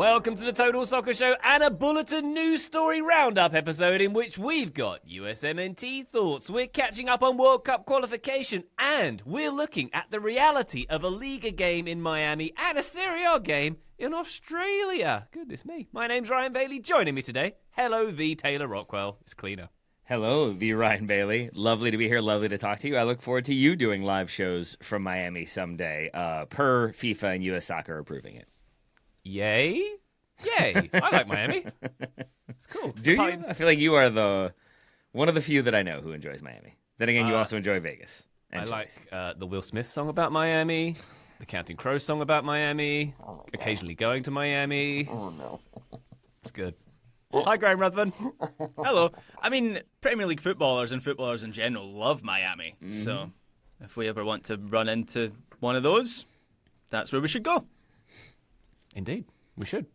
Welcome to the Total Soccer Show and a Bulletin news story roundup episode in which we've got USMNT thoughts. We're catching up on World Cup qualification and we're looking at the reality of a Liga game in Miami and a Serie A game in Australia. Goodness me. My name's Ryan Bailey. Joining me today, hello, the Taylor Rockwell. It's cleaner. Hello, the Ryan Bailey. Lovely to be here. Lovely to talk to you. I look forward to you doing live shows from Miami someday, per FIFA and US Soccer approving it. Yay. I like Miami. It's cool. Do you? I feel like you are one of the few that I know who enjoys Miami. Then again, you also enjoy Vegas. I like the Will Smith song about Miami, the Counting Crows song about Miami, occasionally going to Miami. Oh, no. It's good. Hi, Graham Ruthven. Hello. I mean, Premier League footballers and footballers in general love Miami. Mm-hmm. So if we ever want to run into one of those, that's where we should go. Indeed, we should.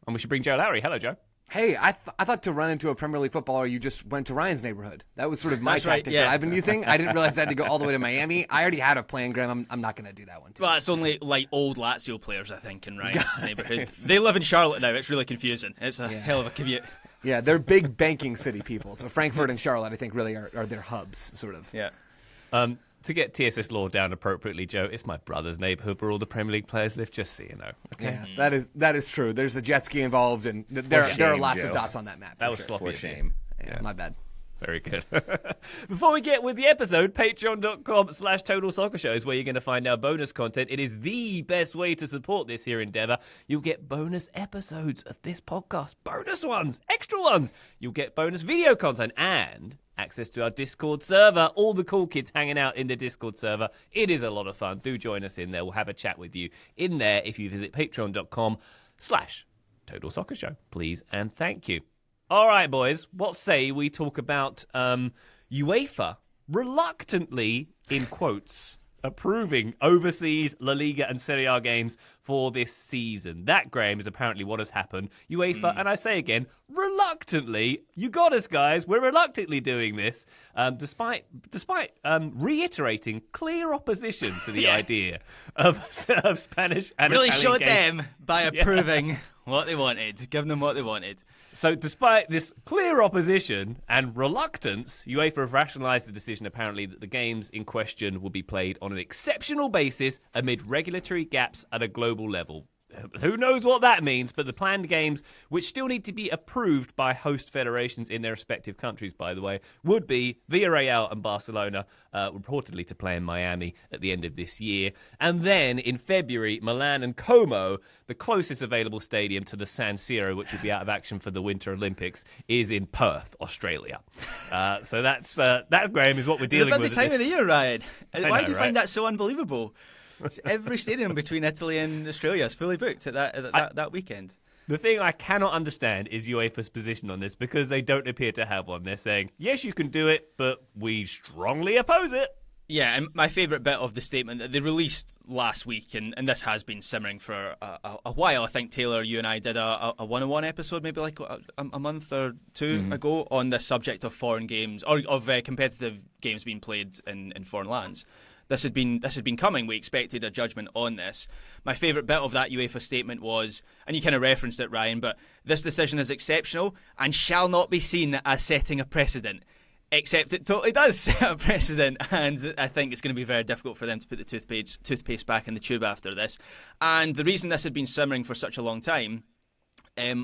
And we should bring Joe Lowry. Hello, Joe. Hey, I thought to run into a Premier League footballer, you just went to Ryan's neighborhood. That was sort of my tactic that I've been using. I didn't realize I had to go all the way to Miami. I already had a plan, Graham. I'm not going to do that one, too. Well, it's only like old Lazio players, I think, in Ryan's neighborhood. They live in Charlotte now. It's really confusing. It's a hell of a commute. Yeah, they're big banking city people. So Frankfurt and Charlotte, I think, really are their hubs, sort of. Yeah. To get TSS law down appropriately, Joe, it's my brother's neighborhood where all the Premier League players live, just so you know. Okay? Yeah, that is true. There's a jet ski involved, and there are lots of dots on that map. That was sure. sloppy. For shame. Yeah, my bad. Very good. Before we get with the episode, patreon.com/Total Soccer Show is where you're going to find our bonus content. It is the best way to support this here endeavour. You'll get bonus episodes of this podcast, bonus ones, extra ones. You'll get bonus video content and access to our Discord server. All the cool kids hanging out in the Discord server. It is a lot of fun. Do join us in there. We'll have a chat with you in there if you visit patreon.com/Total Soccer Show. Please and thank you. All right, boys, what say we talk about UEFA reluctantly, in quotes, approving overseas La Liga and Serie A games for this season. That, Graham, is apparently what has happened. UEFA, and I say again, reluctantly, you got us, guys. We're reluctantly doing this, despite reiterating clear opposition to the idea of Spanish and really Italian showed games. them by approving what they wanted, giving them what they wanted. So despite this clear opposition and reluctance, UEFA have rationalised the decision apparently that the games in question will be played on an exceptional basis amid regulatory gaps at a global level. Who knows what that means, but the planned games, which still need to be approved by host federations in their respective countries, by the way, would be Villarreal and Barcelona, reportedly to play in Miami at the end of this year. And then in February, Milan and Como, the closest available stadium to the San Siro, which will be out of action for the Winter Olympics, is in Perth, Australia. So that, Graham, is what we're dealing with. It's a busy time of the year, Ryan. Why do you find right? that so unbelievable? Every stadium between Italy and Australia is fully booked at that weekend. The thing I cannot understand is UEFA's position on this, because they don't appear to have one. They're saying, yes, you can do it, but we strongly oppose it. Yeah, and my favourite bit of the statement that they released last week, and this has been simmering for a while. I think, Taylor, you and I did a one-on-one episode maybe like a month or two ago on the subject of foreign games, or of competitive games being played in foreign lands. This had been coming. We expected a judgment on this. My favourite bit of that UEFA statement was, and you kind of referenced it, Ryan, but this decision is exceptional and shall not be seen as setting a precedent. Except it totally does set a precedent, and I think it's going to be very difficult for them to put the toothpaste back in the tube after this. And the reason this had been simmering for such a long time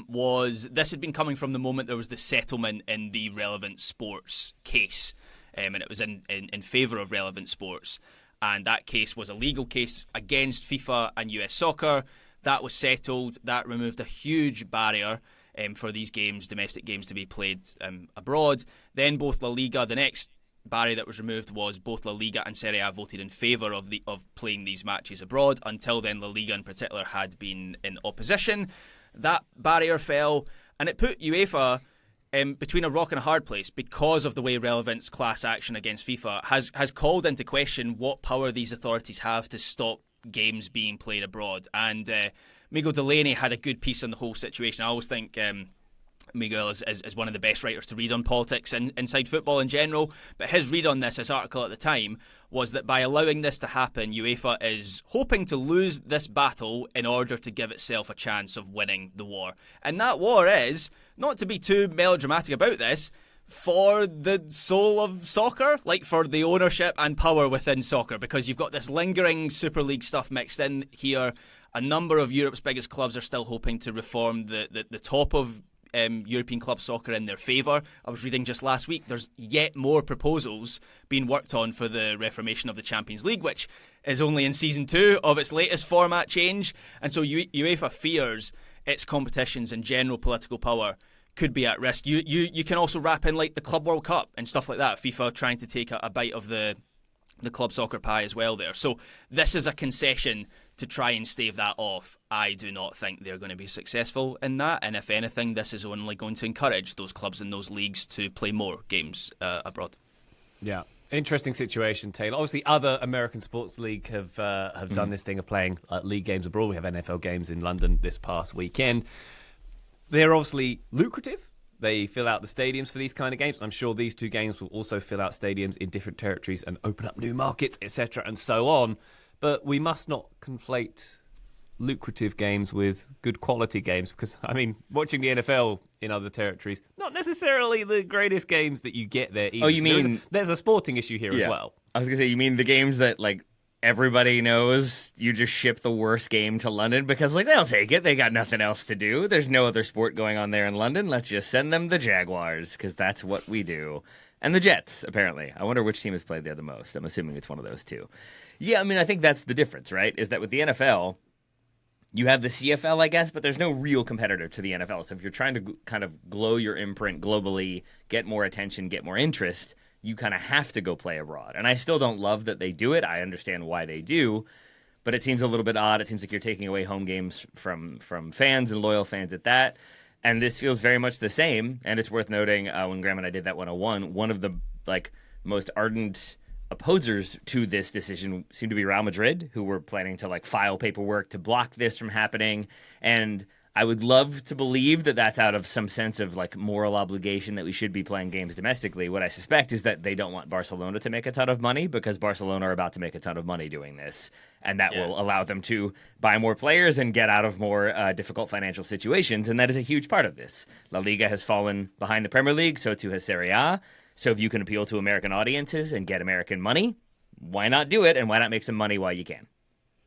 was this had been coming from the moment there was the settlement in the relevant sports case. And it was in favour of relevant sports. And that case was a legal case against FIFA and US Soccer. That was settled. That removed a huge barrier for these games, domestic games, to be played abroad. Then both La Liga, the next barrier that was removed was both La Liga and Serie A voted in favour of playing these matches abroad. Until then, La Liga in particular had been in opposition. That barrier fell, and it put UEFA between a rock and a hard place, because of the way relevance class action against FIFA has called into question what power these authorities have to stop games being played abroad. And Miguel Delaney had a good piece on the whole situation. I always think Miguel is one of the best writers to read on politics and inside football in general, but his read on this article at the time was that by allowing this to happen, UEFA is hoping to lose this battle in order to give itself a chance of winning the war. And that war is, not to be too melodramatic about this, for the soul of soccer, like for the ownership and power within soccer, because you've got this lingering Super League stuff mixed in here. A number of Europe's biggest clubs are still hoping to reform the top of European club soccer in their favour. I was reading just last week there's yet more proposals being worked on for the reformation of the Champions League, which is only in season 2 of its latest format change. And so UEFA fears its competitions and general political power could be at risk. You can also wrap in like the Club World Cup and stuff like that. FIFA trying to take a bite of the club soccer pie as well there. So this is a concession to try and stave that off. I do not think they're going to be successful in that. And if anything, this is only going to encourage those clubs and those leagues to play more games abroad. Yeah. Interesting situation, Taylor. Obviously, other American sports league have done this thing of playing league games abroad. We have NFL games in London this past weekend. They're obviously lucrative. They fill out the stadiums for these kind of games. I'm sure these two games will also fill out stadiums in different territories and open up new markets, etc., and so on. But we must not conflate lucrative games with good quality games, because, I mean, watching the NFL in other territories, not necessarily the greatest games that you get there either. Oh, you mean... There's a sporting issue here as well. I was going to say, you mean the games that, like, everybody knows you just ship the worst game to London because, like, they'll take it. They got nothing else to do. There's no other sport going on there in London. Let's just send them the Jaguars because that's what we do. And the Jets, apparently. I wonder which team has played there the most. I'm assuming it's one of those two. Yeah, I mean, I think that's the difference, right? Is that with the NFL, you have the CFL, I guess, but there's no real competitor to the NFL. So if you're trying to kind of glow your imprint globally, get more attention, get more interest, you kind of have to go play abroad. And I still don't love that they do it. I understand why they do, but it seems a little bit odd. It seems like you're taking away home games from fans and loyal fans at that. And this feels very much the same. And it's worth noting, when Graham and I did that 101, one of the most ardent opposers to this decision seemed to be Real Madrid, who were planning to file paperwork to block this from happening. And I would love to believe that that's out of some sense of moral obligation that we should be playing games domestically. What I suspect is that they don't want Barcelona to make a ton of money, because Barcelona are about to make a ton of money doing this. And that will allow them to buy more players and get out of more difficult financial situations. And that is a huge part of this. La Liga has fallen behind the Premier League. So too has Serie A. So if you can appeal to American audiences and get American money, why not do it? And why not make some money while you can?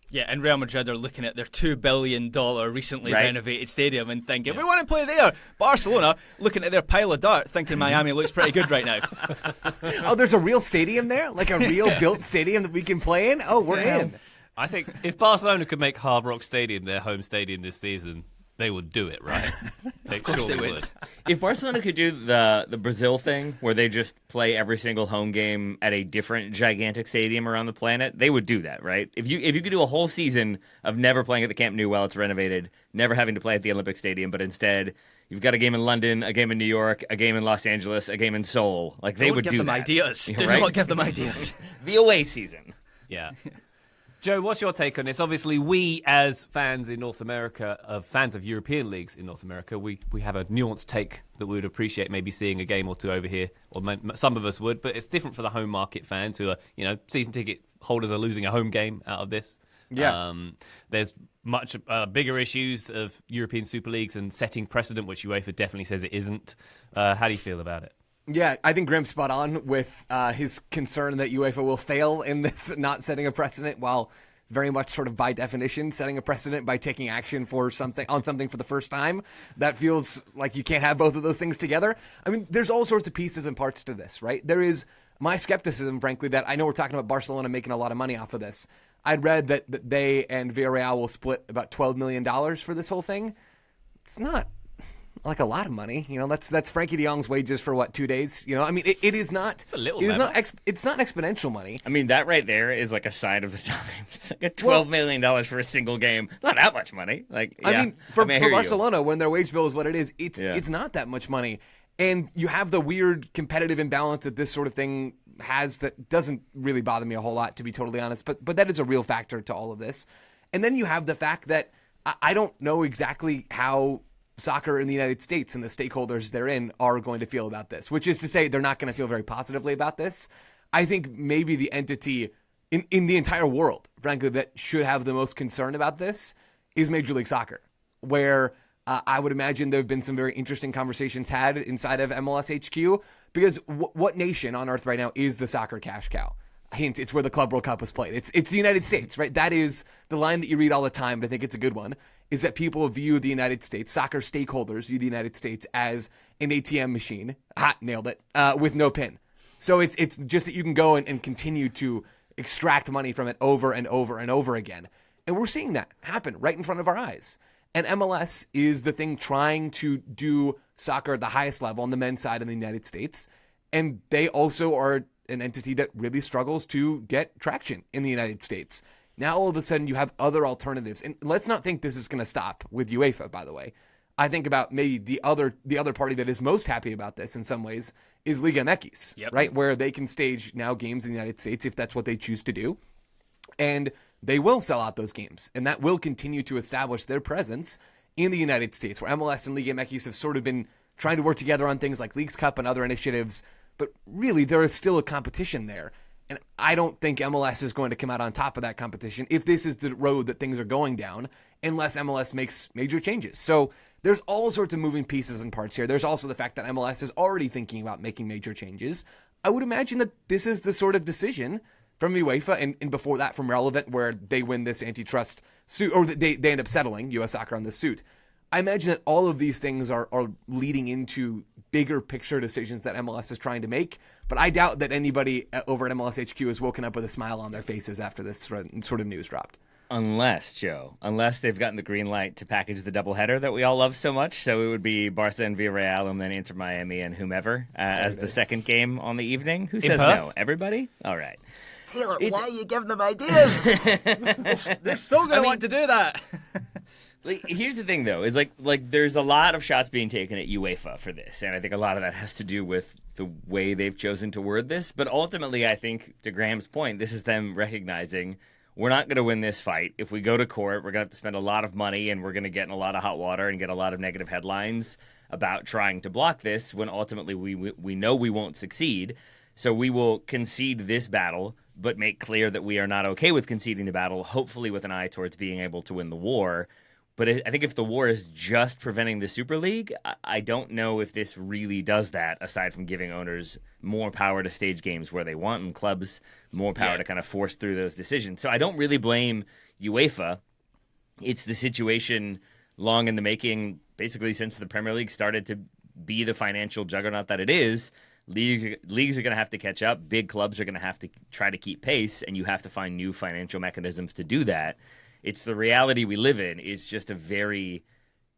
Yeah, and Real Madrid are looking at their $2 billion recently renovated stadium and thinking, we want to play there. Barcelona looking at their pile of dirt thinking Miami looks pretty good right now. Oh, there's a real stadium there? Like a real built stadium that we can play in? Oh, we're in. I think if Barcelona could make Hard Rock Stadium their home stadium this season, they would do it, right? Of course they would. If Barcelona could do the Brazil thing, where they just play every single home game at a different gigantic stadium around the planet, they would do that, right? If you could do a whole season of never playing at the Camp Nou while it's renovated, never having to play at the Olympic Stadium, but instead you've got a game in London, a game in New York, a game in Los Angeles, a game in Seoul, they would do that. Don't give them ideas. Do not give them ideas. The away season. Yeah. Joe, what's your take on this? Obviously, we as fans in North America, fans of European leagues in North America, we have a nuanced take that we would appreciate maybe seeing a game or two over here, or some of us would, but it's different for the home market fans who are, season ticket holders are losing a home game out of this. Yeah. There's much bigger issues of European Super Leagues and setting precedent, which UEFA definitely says it isn't. How do you feel about it? Yeah, I think Graham's spot on with his concern that UEFA will fail in this not setting a precedent, while very much sort of by definition setting a precedent by taking action for something for the first time. That feels like you can't have both of those things together. I mean, there's all sorts of pieces and parts to this, right? There is my skepticism, frankly, that I know we're talking about Barcelona making a lot of money off of this. I'd read that they and Villarreal will split about $12 million for this whole thing. It's not a lot of money, that's Frankie de Jong's wages for 2 days. I mean, it is not. It's a little. It's not exponential money. I mean, that right there is a sign of the time. It's $12 million for a single game. Not that much money. I mean, for Barcelona, when their wage bill is what it is, it's not that much money. And you have the weird competitive imbalance that this sort of thing has that doesn't really bother me a whole lot, to be totally honest. But that is a real factor to all of this. And then you have the fact that I don't know exactly how soccer in the United States and the stakeholders therein are going to feel about this, which is to say they're not going to feel very positively about this. I think maybe the entity in the entire world, frankly, that should have the most concern about this is Major League Soccer, where I would imagine there have been some very interesting conversations had inside of MLS HQ, because what nation on earth right now is the soccer cash cow? Hint, it's where the Club World Cup was played. It's the United States, right? That is the line that you read all the time, but I think it's a good one, is that people view the United States, soccer stakeholders view the United States as an ATM machine. Nailed it, with no pin. So it's just that you can go and continue to extract money from it over and over and over again. And we're seeing that happen right in front of our eyes. And MLS is the thing trying to do soccer at the highest level on the men's side in the United States. And they also are an entity that really struggles to get traction in the United States. Now, all of a sudden, you have other alternatives. And let's not think this is going to stop with UEFA, by the way. I think about maybe the other party that is most happy about this in some ways is Liga MX, right? Where they can stage now games in the United States if that's what they choose to do. And they will sell out those games. And that will continue to establish their presence in the United States, where MLS and Liga MX have sort of been trying to work together on things like Leagues Cup and other initiatives. But really, there is still a competition there. And I don't think MLS is going to come out on top of that competition if this is the road that things are going down, unless MLS makes major changes. So there's all sorts of moving pieces and parts here. There's also the fact that MLS is already thinking about making major changes. I would imagine that this is the sort of decision from UEFA and before that from Relevant, where they win this antitrust suit, or they end up settling US Soccer on this suit. I imagine that all of these things are leading into bigger picture decisions that MLS is trying to make, but I doubt that anybody over at MLS HQ has woken up with a smile on their faces after this sort of news dropped. Unless they've gotten the green light to package the doubleheader that we all love so much. So it would be Barca and Villarreal, and then Inter Miami and whomever as the second game on the evening. Who says no? Everybody? All right. Taylor, why are you giving them ideas? They're so going to want to do that. Here's the thing, though, is like there's a lot of shots being taken at UEFA for this, and I think a lot of that has to do with the way they've chosen to word this. But ultimately, I think, to Graham's point, this is them recognizing we're not going to win this fight. If we go to court, we're going to have to spend a lot of money, and we're going to get in a lot of hot water and get a lot of negative headlines about trying to block this, when ultimately we know we won't succeed. So we will concede this battle, but make clear that we are not okay with conceding the battle, hopefully with an eye towards being able to win the war. But I think if the war is just preventing the Super League, I don't know if this really does that, aside from giving owners more power to stage games where they want, and clubs more power to kind of force through those decisions. So I don't really blame UEFA. It's the situation long in the making, basically since the Premier League started to be the financial juggernaut that it is. Leagues are going to have to catch up. Big clubs are going to have to try to keep pace, and you have to find new financial mechanisms to do that. It's the reality we live in. It's just a very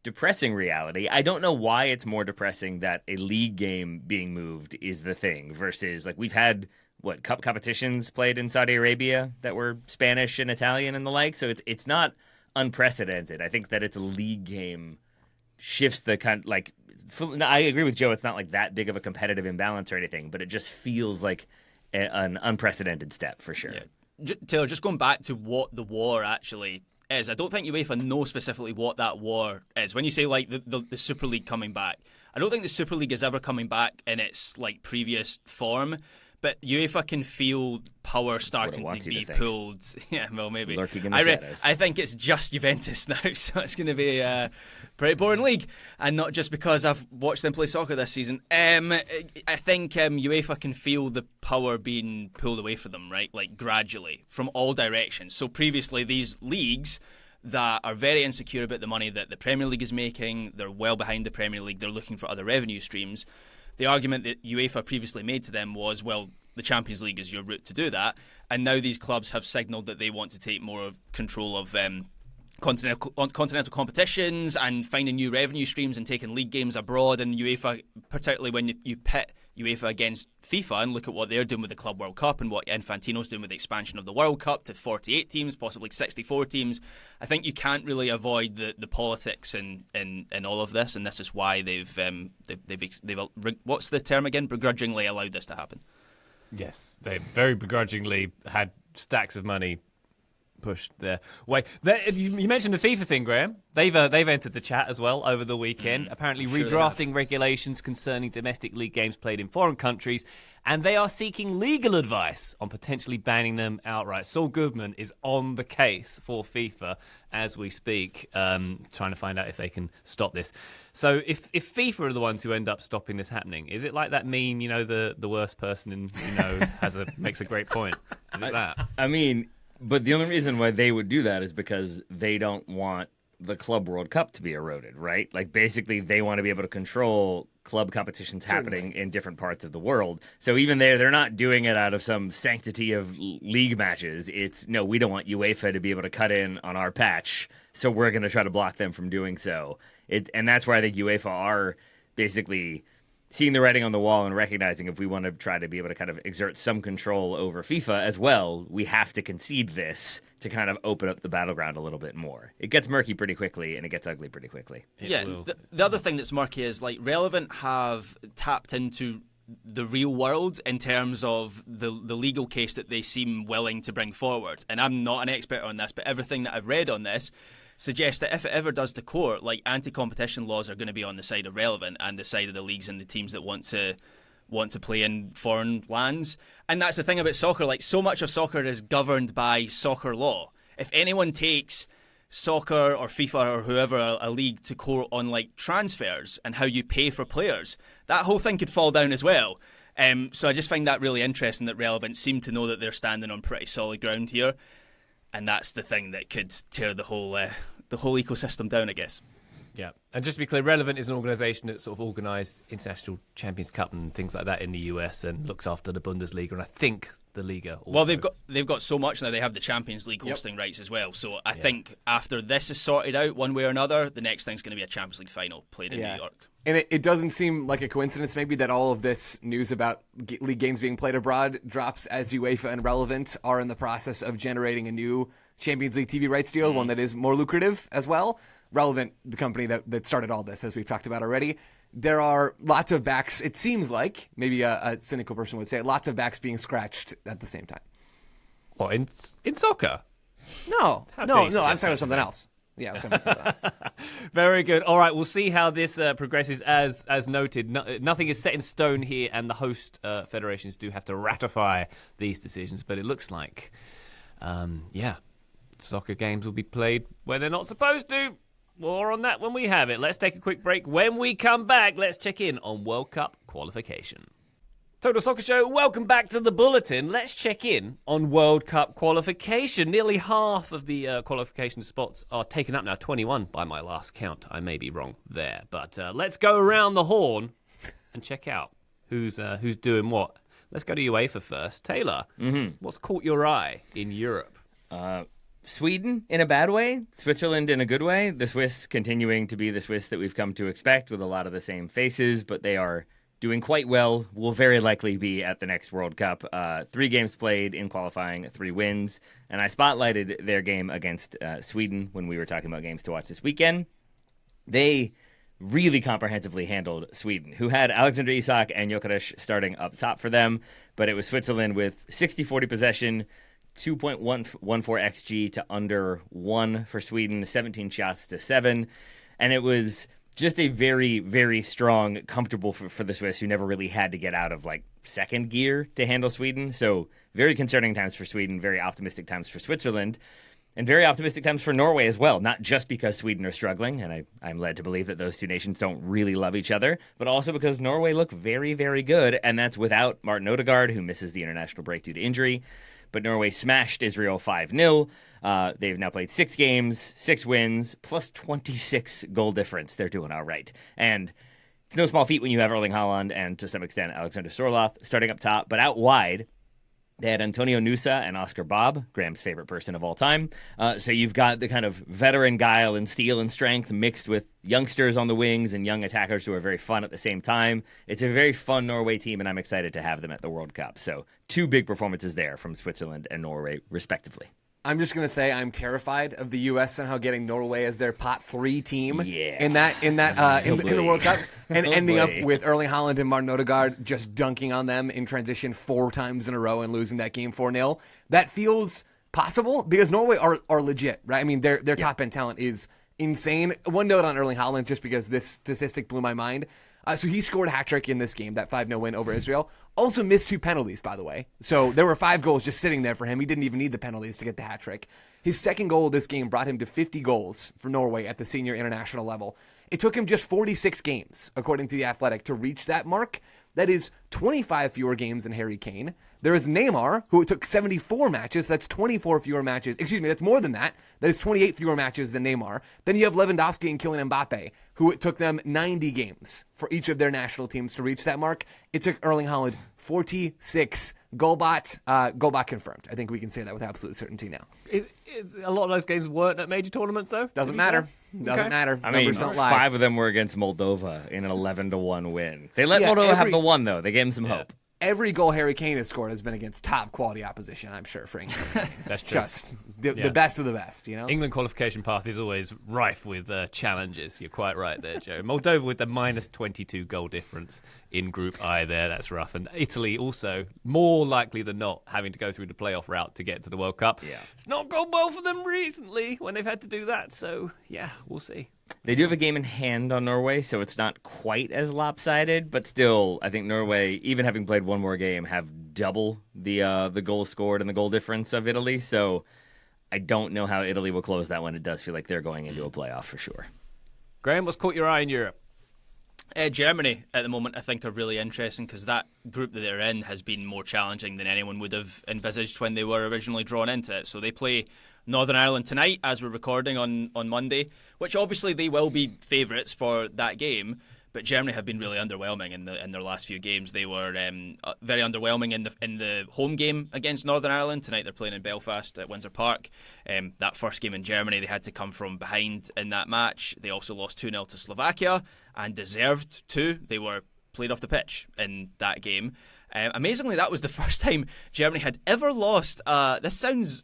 depressing reality. I don't know why it's more depressing that a league game being moved is the thing versus, like, we've had cup competitions played in Saudi Arabia that were Spanish and Italian and the like. So it's not unprecedented. I think that it's a league game shifts the kind, like, I agree with Joe. It's not like that big of a competitive imbalance or anything, but it just feels like an unprecedented step for sure. Yeah. Taylor, just going back to what the war actually is, I don't think UEFA know specifically what that war is. When you say like the Super League coming back, I don't think the Super League is ever coming back in its like previous form. But UEFA can feel power starting to be pulled. Yeah, well, maybe. Lurking in the shadows. I think it's just Juventus now, so it's going to be a pretty boring league. And not just because I've watched them play soccer this season. I think UEFA can feel the power being pulled away from them, right? Like gradually, from all directions. So previously, these leagues that are very insecure about the money that the Premier League is making, they're well behind the Premier League, they're looking for other revenue streams. The argument that UEFA previously made to them was, well, the Champions League is your route to do that. And now these clubs have signalled that they want to take more of control of continental competitions and finding new revenue streams and taking league games abroad. And UEFA, particularly when you pit UEFA against FIFA and look at what they're doing with the Club World Cup and what Infantino's doing with the expansion of the World Cup to 48 teams, possibly 64 teams, I think you can't really avoid the politics in all of this, and this is why they've what's the term again? Begrudgingly allowed this to happen. Yes, they very begrudgingly had stacks of money pushed their way. You mentioned the FIFA thing, Graham. They've entered the chat as well over the weekend. Apparently redrafting regulations concerning domestic league games played in foreign countries, and they are seeking legal advice on potentially banning them outright. Saul Goodman is on the case for FIFA as we speak, trying to find out if they can stop this. So if FIFA are the ones who end up stopping this happening, is it like that meme, the worst person in, makes a great point? Is it that? I mean, but the only reason why they would do that is because they don't want the Club World Cup to be eroded, right? Like, basically, they want to be able to control club competitions happening in different parts of the world. So even they're not doing it out of some sanctity of league matches. It's, no, we don't want UEFA to be able to cut in on our patch, so we're going to try to block them from doing so. And that's where I think UEFA are basically seeing the writing on the wall and recognizing if we want to try to be able to kind of exert some control over FIFA as well, we have to concede this to kind of open up the battleground a little bit more. It gets murky pretty quickly, and it gets ugly pretty quickly. The other thing that's murky is, like, Relevant have tapped into the real world in terms of the legal case that they seem willing to bring forward. And I'm not an expert on this, but everything that I've read on this suggests that if it ever does to court, like, anti-competition laws are going to be on the side of Relevant and the side of the leagues and the teams that want to play in foreign lands. And that's the thing about soccer. Like, so much of soccer is governed by soccer law. If anyone takes soccer or FIFA or whoever, a league, to court on, like, transfers and how you pay for players, that whole thing could fall down as well. So I just find that really interesting that Relevant seem to know that they're standing on pretty solid ground here. And that's the thing that could tear the whole ecosystem down, I guess. Yeah, and just to be clear, Relevant is an organisation that sort of organised International Champions Cup and things like that in the US and looks after the Bundesliga and I think the Liga also. Well, they've got so much now. They have the Champions League hosting rights as well. So I think after this is sorted out one way or another, the next thing's going to be a Champions League final played in New York. And it doesn't seem like a coincidence maybe that all of this news about league games being played abroad drops as UEFA and Relevant are in the process of generating a new Champions League TV rights deal, one that is more lucrative as well. Relevant, the company that started all this, as we've talked about already. There are lots of backs, it seems like, maybe a cynical person would say, lots of backs being scratched at the same time. What, in soccer? No, I'm talking about something else. Yeah, I was talking about something else. Very good. All right, we'll see how this progresses. As noted, nothing is set in stone here, and the host federations do have to ratify these decisions. But it looks like, soccer games will be played where they're not supposed to. More on that when we have it. Let's take a quick break. When we come back, let's check in on World Cup qualification. Total Soccer Show, welcome back to the Bulletin. Let's check in on World Cup qualification. Nearly half of the qualification spots are taken up now, 21 by my last count. I may be wrong there, but let's go around the horn and check out who's doing what. Let's go to UEFA first. Taylor, what's caught your eye in Europe? Sweden in a bad way, Switzerland in a good way. The Swiss continuing to be the Swiss that we've come to expect with a lot of the same faces, but they are doing quite well, will very likely be at the next World Cup. 3 games played in qualifying, 3 wins. And I spotlighted their game against Sweden when we were talking about games to watch this weekend. They really comprehensively handled Sweden, who had Alexander Isak and Gyökeres starting up top for them. But it was Switzerland with 60-40 possession, 2.14 XG to under 1 for Sweden, 17 shots to 7. And it was just a very, very strong, comfortable for the Swiss, who never really had to get out of like second gear to handle Sweden. So very concerning times for Sweden, very optimistic times for Switzerland, and very optimistic times for Norway as well. Not just because Sweden are struggling, and I'm led to believe that those two nations don't really love each other, but also because Norway look very, very good, and that's without Martin Odegaard, who misses the international break due to injury. But Norway smashed Israel 5-0. They've now played 6 games, 6 wins, plus 26 goal difference. They're doing all right. And it's no small feat when you have Erling Haaland and, to some extent, Alexander Sorloth starting up top. But out wide, they had Antonio Nusa and Oscar Bob, Graham's favorite person of all time. So you've got the kind of veteran guile and steel and strength mixed with youngsters on the wings and young attackers who are very fun at the same time. It's a very fun Norway team, and I'm excited to have them at the World Cup. So 2 big performances there from Switzerland and Norway, respectively. I'm just going to say I'm terrified of the U.S. somehow getting Norway as their pot 3 team in the World Cup and ending up with Erling Haaland and Martin Odegaard just dunking on them in transition 4 times in a row and losing that game 4-0. That feels possible because Norway are legit, right? I mean, their top end talent is insane. One note on Erling Haaland, just because this statistic blew my mind. So he scored a hat trick in this game, that 5-0 win over Israel. Also missed 2 penalties, by the way. So there were 5 goals just sitting there for him. He didn't even need the penalties to get the hat trick. His second goal of this game brought him to 50 goals for Norway at the senior international level. It took him just 46 games, according to The Athletic, to reach that mark. That is 25 fewer games than Harry Kane. There is Neymar, who it took 74 matches. That's 24 fewer matches. Excuse me, that's more than that. That is 28 fewer matches than Neymar. Then you have Lewandowski and Kylian Mbappe, who it took them 90 games for each of their national teams to reach that mark. It took Erling Haaland 46. Goalbot confirmed. I think we can say that with absolute certainty now. A lot of those games weren't at major tournaments, though? Doesn't matter. Doesn't matter. I mean, Numbers don't lie. 5 of them were against Moldova in an 11-1 win. They let Moldova have the one, though. They gave him some hope. Every goal Harry Kane has scored has been against top quality opposition, I'm sure, for England. That's true. Just the best of the best, you know? England qualification path is always rife with challenges. You're quite right there, Joe. Moldova with the minus 22 goal difference in Group I there. That's rough. And Italy also, more likely than not, having to go through the playoff route to get to the World Cup. Yeah. It's not gone well for them recently when they've had to do that. So, yeah, we'll see. They do have a game in hand on Norway, so it's not quite as lopsided, but still, I think Norway, even having played one more game, have double the goals scored and the goal difference of Italy. So I don't know how Italy will close that one. It does feel like they're going into a playoff for sure. Graham, what's caught your eye in Europe? Germany at the moment I think are really interesting because that group that they're in has been more challenging than anyone would have envisaged when they were originally drawn into it. So they play Northern Ireland tonight as we're recording on Monday, which obviously they will be favourites for that game. But Germany have been really underwhelming in their last few games. They were very underwhelming in the home game against Northern Ireland. Tonight they're playing in Belfast at Windsor Park. That first game in Germany, they had to come from behind in that match. They also lost 2-0 to Slovakia and deserved to. They were played off the pitch in that game. Amazingly, that was the first time Germany had ever lost. This sounds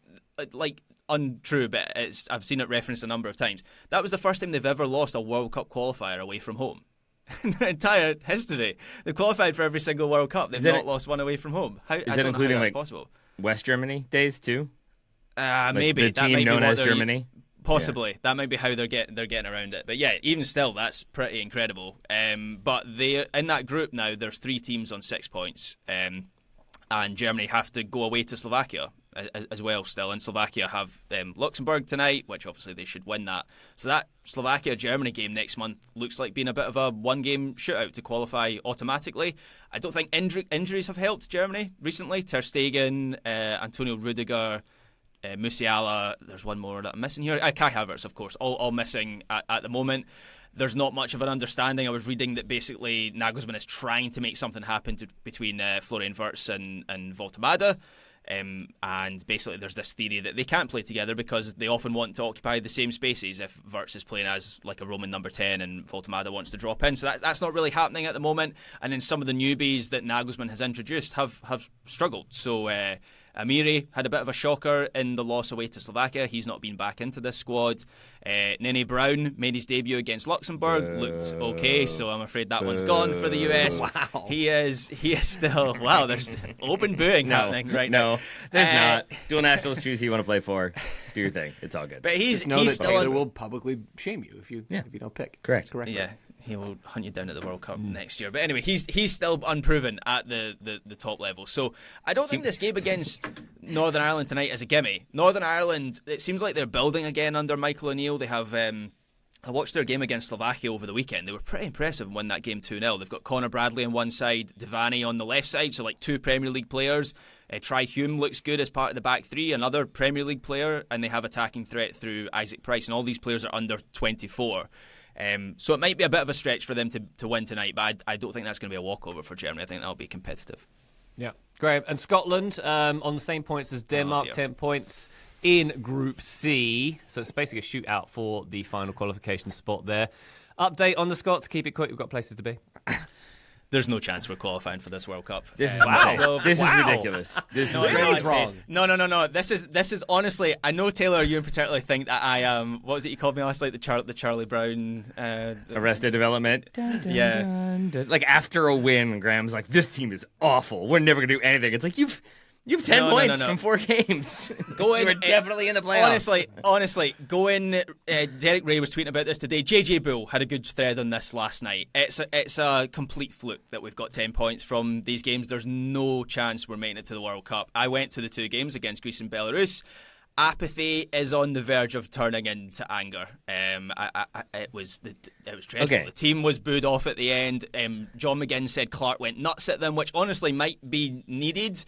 like untrue, but I've seen it referenced a number of times. That was the first time they've ever lost a World Cup qualifier away from home. In their entire history, they've qualified for every single World Cup. They've not lost one away from home. Is that including like possible? West Germany days too? Maybe the team known as Germany. Possibly, that might be how they're getting around it. But yeah, even still, that's pretty incredible. But they in that group now. There's 3 teams on 6 points, and Germany have to go away to Slovakia as well still, and Slovakia have Luxembourg tonight, which obviously they should win that. So that Slovakia-Germany game next month looks like being a bit of a one-game shootout to qualify automatically. I don't think injuries have helped Germany recently. Ter Stegen, Antonio Rudiger, Musiala, there's one more that I'm missing here. Kai Havertz, of course, all missing at the moment. There's not much of an understanding. I was reading that basically Nagelsmann is trying to make something happen between Florian Wirtz and Voltemade. And basically there's this theory that they can't play together because they often want to occupy the same spaces if Wirtz is playing as like a Roman number 10 and Voltemade wants to drop in. So that's not really happening at the moment. And then some of the newbies that Nagelsmann has introduced have struggled. So Amiri had a bit of a shocker in the loss away to Slovakia. He's not been back into this squad. Nene Brown made his debut against Luxembourg, looked okay, so I'm afraid that one's gone for the US. Wow. He is still, wow, there's open booing happening right now. No, there's not. Dual nationals, choose who you want to play for. Do your thing. It's all good. But he's that still Taylor will publicly shame you if you don't pick. Correct. Yeah, he will hunt you down at the World Cup next year. But anyway, he's still unproven at the top level. So I don't think this game against Northern Ireland tonight is a gimme. Northern Ireland, it seems like they're building again under Michael O'Neill. They have I watched their game against Slovakia over the weekend. They were pretty impressive and won that game 2-0. They've got Conor Bradley on one side, Devani on the left side, so like 2 Premier League players. Try Hume looks good as part of the back 3, another Premier League player, and they have attacking threat through Isaac Price, and all these players are under 24. So it might be a bit of a stretch for them to win tonight, but I don't think that's going to be a walkover for Germany. I think that'll be competitive. Yeah, great. And Scotland on the same points as Denmark, 10 points in Group C. So it's basically a shootout for the final qualification spot there. Update on the Scots. Keep it quick. We've got places to be. There's no chance we're qualifying for this World Cup. This is This is ridiculous. This is Graham's wrong. No. This is honestly. I know Taylor, you in particular think that I am. What was it you called me last night? The Charlie Brown. Arrested Development. Yeah. Like after a win, Graham's like, "This team is awful. We're never gonna do anything." It's like you've You have 10 No, points no. from 4 games. Go in. You were definitely in the playoffs. Honestly, go in. Derek Ray was tweeting about this today. JJ Bull had a good thread on this last night. It's a complete fluke that we've got 10 points from these games. There's no chance we're making it to the World Cup. I went to the 2 games against Greece and Belarus. Apathy is on the verge of turning into anger. It was dreadful. Okay. The team was booed off at the end. John McGinn said Clark went nuts at them, which honestly might be needed.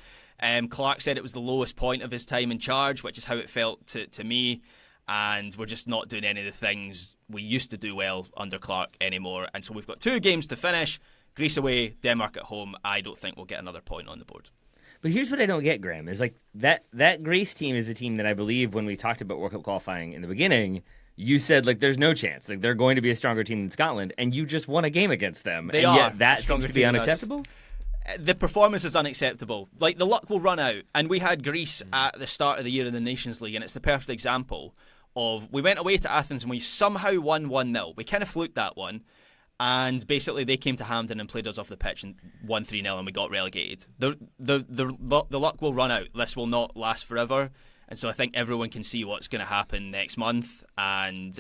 Clark said it was the lowest point of his time in charge, which is how it felt to me. And we're just not doing any of the things we used to do well under Clark anymore. And so we've got 2 games to finish. Greece away, Denmark at home. I don't think we'll get another point on the board. But here's what I don't get, Graham, is like that Greece team is the team that I believe when we talked about World Cup qualifying in the beginning, you said like there's no chance. Like they're going to be a stronger team than Scotland, and you just won a game against them. They and are yet that a stronger seems to be team than us. unacceptable. The performance is unacceptable. Like, the luck will run out. And we had Greece at the start of the year in the Nations League, and it's the perfect example of we went away to Athens and we somehow won 1-0. We kind of fluked that one. And basically, they came to Hampden and played us off the pitch and won 3-0, and we got relegated. The luck will run out. This will not last forever. And so I think everyone can see what's going to happen next month. And,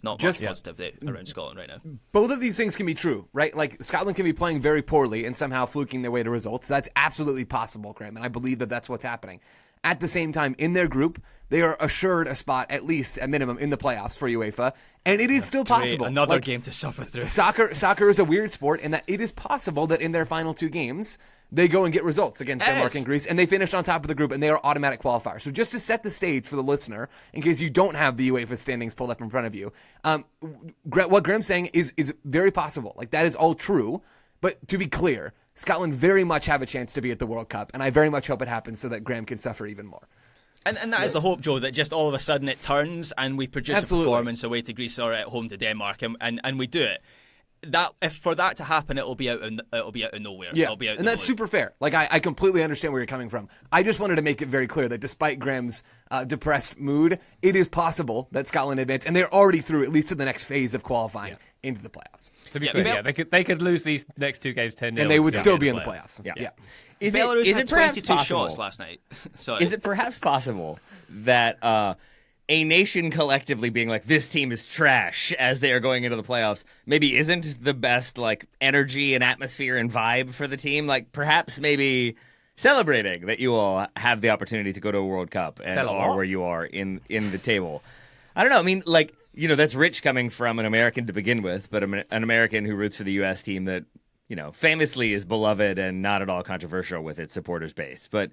not much positive around Scotland right now. Both of these things can be true, right? Like, Scotland can be playing very poorly and somehow fluking their way to results. That's absolutely possible, Graham, and I believe that that's what's happening. At the same time, in their group, they are assured a spot, at least a minimum, in the playoffs for UEFA, and it is still possible. Another game to suffer through. Soccer is a weird sport in that it is possible that in their final 2 games, they go and get results against Denmark and Greece, and they finish on top of the group, and they are automatic qualifiers. So just to set the stage for the listener, in case you don't have the UEFA standings pulled up in front of you, what Graham's saying is very possible. Like, that is all true, but to be clear, Scotland very much have a chance to be at the World Cup, and I very much hope it happens so that Graham can suffer even more. And that is the hope, Joe, that just all of a sudden it turns and we produce Absolutely. a performance away to Greece or at home to Denmark, and we do it. That if for that to happen, it'll be out of nowhere. Yeah, it'll be out and that's super fair. Like, I completely understand where you're coming from. I just wanted to make it very clear that despite Graham's depressed mood, it is possible that Scotland advance, and they're already through at least to the next phase of qualifying into the playoffs. To be clear, they could lose these next 2 games 10-0. And they would still be in the playoffs. Yeah. Is Belarus it had 22 shots possible? last night? Sorry. Is it perhaps possible that a nation collectively being like, this team is trash as they are going into the playoffs, maybe isn't the best like energy and atmosphere and vibe for the team? Like, perhaps maybe celebrating that you all have the opportunity to go to a World Cup and are where you are in the table. I don't know. I mean, like, you know, that's rich coming from an American to begin with, but an American who roots for the U.S. team that, you know, famously is beloved and not at all controversial with its supporters base. But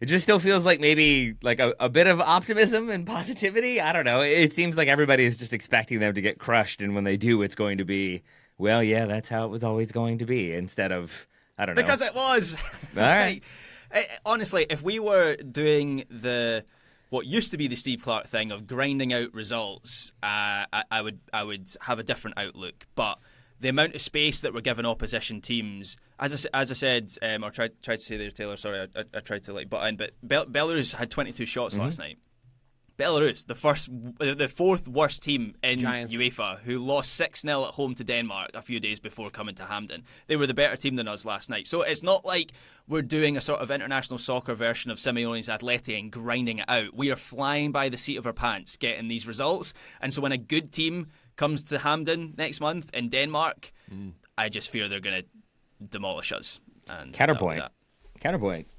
it just still feels like maybe like a bit of optimism and positivity. I don't know. It seems like everybody is just expecting them to get crushed. And when they do, it's going to be, well, yeah, that's how it was always going to be, instead of, I don't know. Because it was. All right. Honestly, if we were doing what used to be the Steve Clark thing of grinding out results, I would have a different outlook. But the amount of space that we're giving opposition teams, as I said, or tried to say there, Taylor. Sorry, I tried to butt in, but Belarus had 22 shots last night. Belarus, the 4th worst team in Giants. UEFA, who lost 6-0 at home to Denmark a few days before coming to Hampden. They were the better team than us last night. So it's not like we're doing a sort of international soccer version of Simeone's Atleti and grinding it out. We are flying by the seat of our pants getting these results. And so when a good team comes to Hampden next month in Denmark, I just fear they're going to demolish us. And Counterpoint.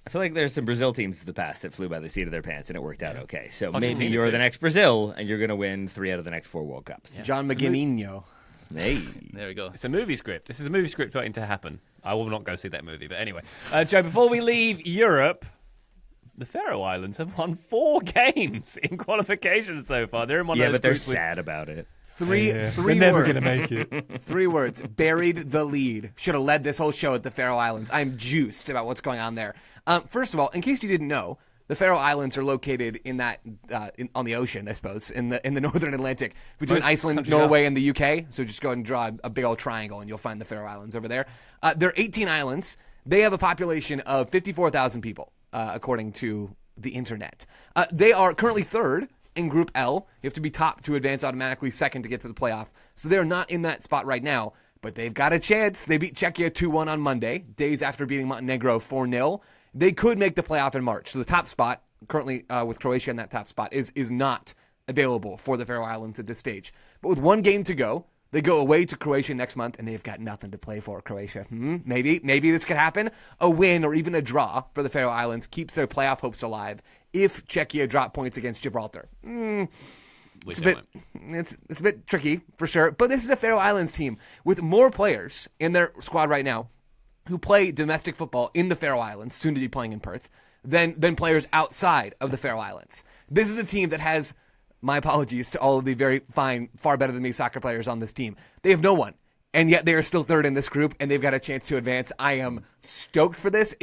I feel like there's some Brazil teams of the past that flew by the seat of their pants and it worked out okay. So maybe you're the next Brazil and you're going to win 3 out of the next 4 World Cups. Yeah. John McGinninho. Hey. There we go. It's a movie script. This is a movie script waiting to happen. I will not go see that movie. But anyway, Joe, before we leave Europe, the Faroe Islands have won 4 games in qualification so far. They're in one of those but they're groups with sad about it. Three We're never words. going to make it. 3 words. Buried the lead. Should have led this whole show at the Faroe Islands. I'm juiced about what's going on there. First of all, in case you didn't know, the Faroe Islands are located in that on the ocean, I suppose, in the northern Atlantic, between Iceland, Norway, and the UK. So just go ahead and draw a big old triangle, and you'll find the Faroe Islands over there. There are 18 islands. They have a population of 54,000 people, according to the internet. They are currently 3rd in Group L. You have to be top to advance automatically, 2nd to get to the playoff. So they're not in that spot right now, but they've got a chance. They beat Czechia 2-1 on Monday, days after beating Montenegro 4-0. they could make the playoff in March. So the top spot, currently with Croatia in that top spot, is not available for the Faroe Islands at this stage. But with one game to go, they go away to Croatia next month, and they've got nothing to play for. Croatia, maybe this could happen. A win or even a draw for the Faroe Islands keeps their playoff hopes alive if Czechia drop points against Gibraltar. It's a bit tricky, for sure. But this is a Faroe Islands team with more players in their squad right now who play domestic football in the Faroe Islands, soon to be playing in Perth, than players outside of the Faroe Islands. This is a team that has, my apologies to all of the very fine, far better than me soccer players on this team. They have no one, and yet they are still third in this group, and they've got a chance to advance. I am stoked for this.